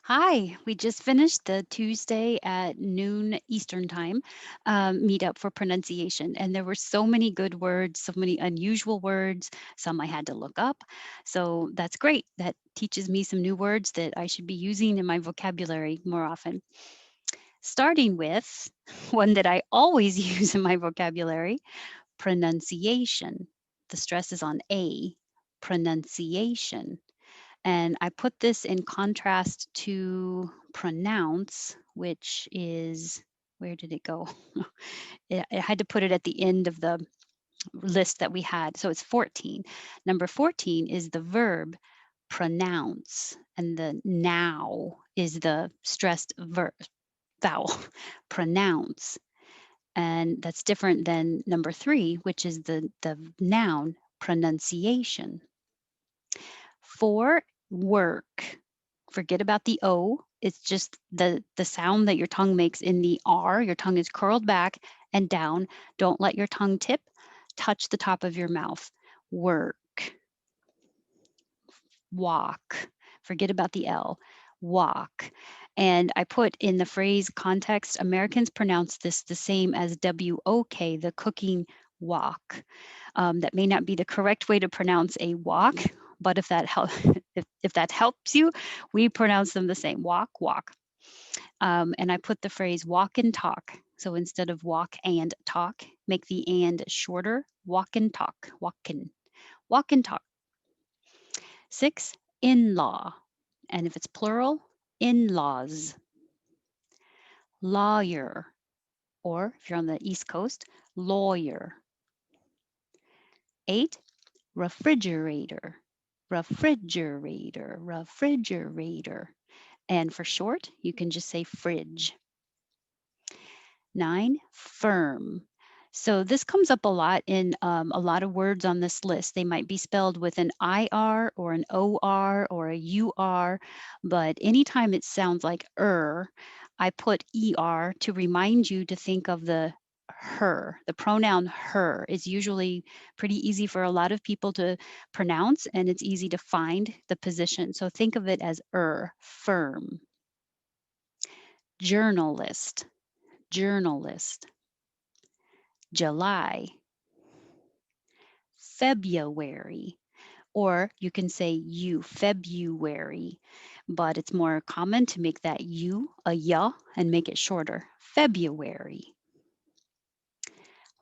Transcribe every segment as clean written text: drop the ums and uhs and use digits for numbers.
Hi, we just finished the Tuesday at noon Eastern time meetup for pronunciation, and there were so many good words, so many unusual words, some I had to look up. So that's great. That teaches me some new words that I should be using in my vocabulary more often. Starting with one that I always use in my vocabulary, pronunciation. The stress is on A, pronunciation. And I put this in contrast to pronounce, which is, where did it go? I had to put it at the end of the list that we had. So it's 14. Number 14 is the verb pronounce, and the now is the stressed vowel, pronounce. And that's different than number 3, which is the noun pronunciation. For work, forget about the O. It's just the sound that your tongue makes in the R. Your tongue is curled back and down. Don't let your tongue tip. Touch the top of your mouth. Work, walk. Forget about the L. Walk. And I put in the phrase context, Americans pronounce this the same as WOK, the cooking wok. That may not be the correct way to pronounce a walk, but if that if that helps you, we pronounce them the same. Walk, walk. And I put the phrase walk and talk. So instead of walk and talk, make the and shorter. Walk and talk. Walk and talk. 6, in-law. And if it's plural, in-laws. Lawyer, or if you're on the East Coast, lawyer. 8, refrigerator, refrigerator, refrigerator. And for short, you can just say fridge. 9, firm. So this comes up a lot in a lot of words on this list. They might be spelled with an IR or an OR or a UR, but anytime it sounds like I put ER to remind you to think of the her. The pronoun her is usually pretty easy for a lot of people to pronounce, and it's easy to find the position. So think of it as firm. Journalist, journalist. July, February, or you can say you, February, but it's more common to make that you a ya and make it shorter. February.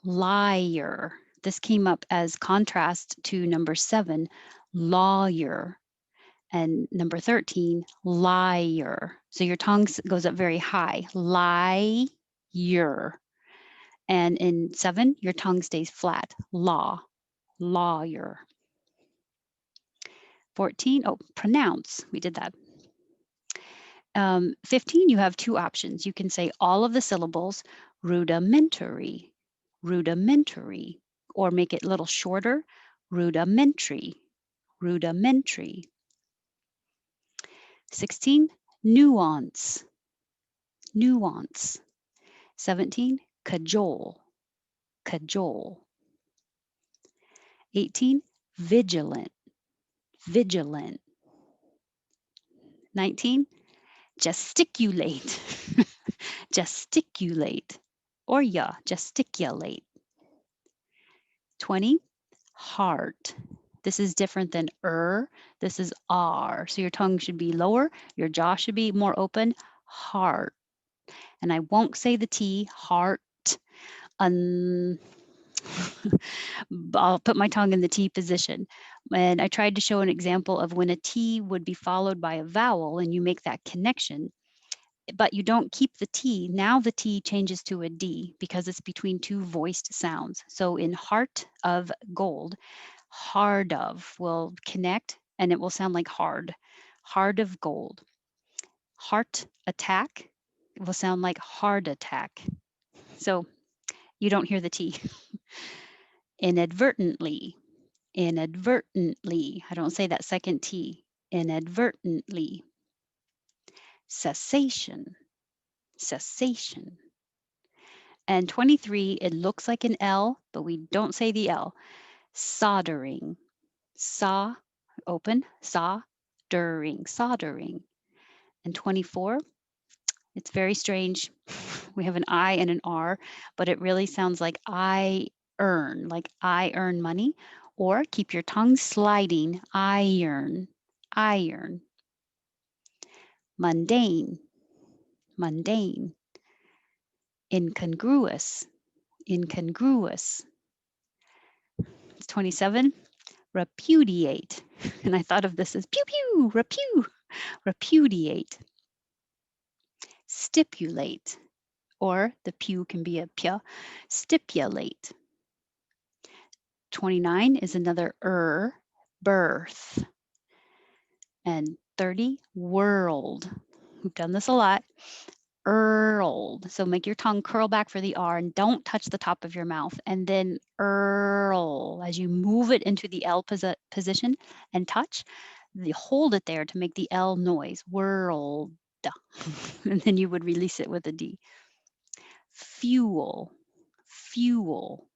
Liar. This came up as contrast to number 7, lawyer, and number 13, liar. So your tongue goes up very high. Liar. And in 7, your tongue stays flat. Lawyer. 14, oh, pronounce. We did that. 15, you have 2 options. You can say all of the syllables, rudimentary, rudimentary, or make it a little shorter, rudimentary, rudimentary. 16, nuance, nuance. 17, cajole, cajole. 18, vigilant, vigilant. 19, gesticulate, gesticulate, or yeah, gesticulate. 20, heart. This is different than this is R. So your tongue should be lower, your jaw should be more open, heart. And I won't say the T, heart. I'll put my tongue in the T position. And I tried to show an example of when a T would be followed by a vowel and you make that connection, but you don't keep the T. Now the T changes to a D because it's between 2 voiced sounds. So in heart of gold, hard of will connect and it will sound like hard. Hard of gold. Heart attack will sound like hard attack. So you don't hear the T. Inadvertently. Inadvertently. I don't say that second T. Inadvertently. Cessation. Cessation. And 23, it looks like an L, but we don't say the L. Soldering. Saw, open, soldering, soldering. And 24, it's very strange. We have an I and an R, but it really sounds like I earn money, or keep your tongue sliding, iron, iron. Mundane, mundane. Incongruous, incongruous. It's 27, repudiate. And I thought of this as pew pew, repudiate. Stipulate, or the pew can be a pya, stipulate. 29 is another birth. And 30, world. We've done this a lot. Earled. So make your tongue curl back for the R and don't touch the top of your mouth. And then earl, as you move it into the L position and touch, hold it there to make the L noise. World. And then you would release it with a D. Fuel, fuel.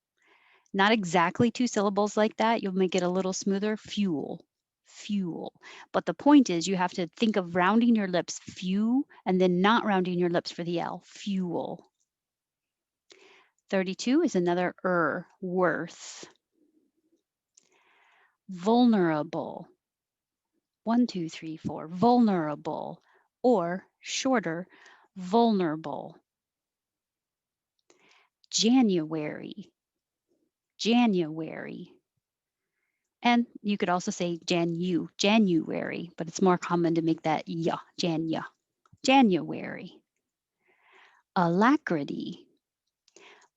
Not exactly 2 syllables like that. You'll make it a little smoother. Fuel, fuel. But the point is you have to think of rounding your lips, few, and then not rounding your lips for the L, fuel. 32 is another worth. Vulnerable. 1, 2, 3, 4, vulnerable, or shorter, vulnerable. January, January. And you could also say January, but it's more common to make that ya, January. Alacrity,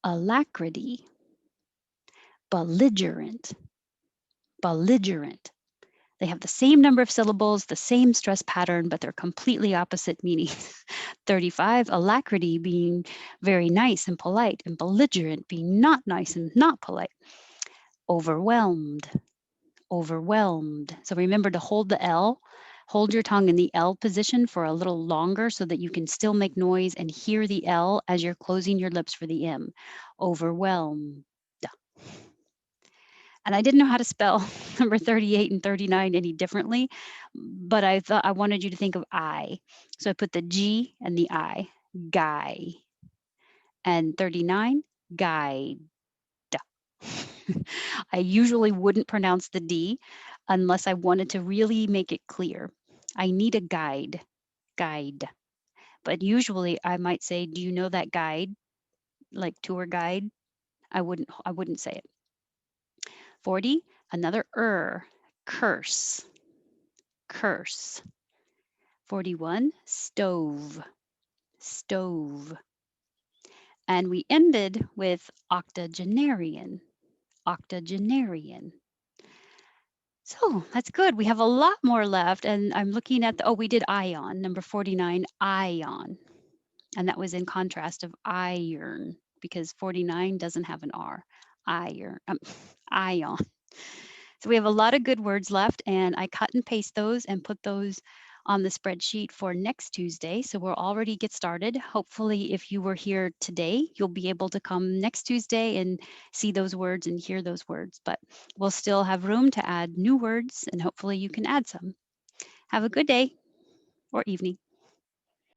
alacrity. Belligerent, belligerent. They have the same number of syllables, the same stress pattern, but they're completely opposite meanings. 35, alacrity being very nice and polite, and belligerent being not nice and not polite. Overwhelmed, overwhelmed. So remember to hold the L, hold your tongue in the L position for a little longer so that you can still make noise and hear the L as you're closing your lips for the M. Overwhelmed. And I didn't know how to spell number 38 and 39 any differently, but I thought I wanted you to think of I. So I put the G and the I, guy. And 39, guide. I usually wouldn't pronounce the D unless I wanted to really make it clear. I need a guide, guide. But usually I might say, do you know that guide? Like tour guide? I wouldn't say it. 40, another curse, curse. 41, stove, stove. And we ended with octogenarian, octogenarian. So that's good. We have a lot more left. And I'm looking at we did ion, number 49, ion. And that was in contrast of iron, because 49 doesn't have an R. Iron, ion. So we have a lot of good words left, and I cut and paste those and put those on the spreadsheet for next Tuesday. So we'll already get started. Hopefully, if you were here today, you'll be able to come next Tuesday and see those words and hear those words. But we'll still have room to add new words, and hopefully you can add some. Have a good day or evening.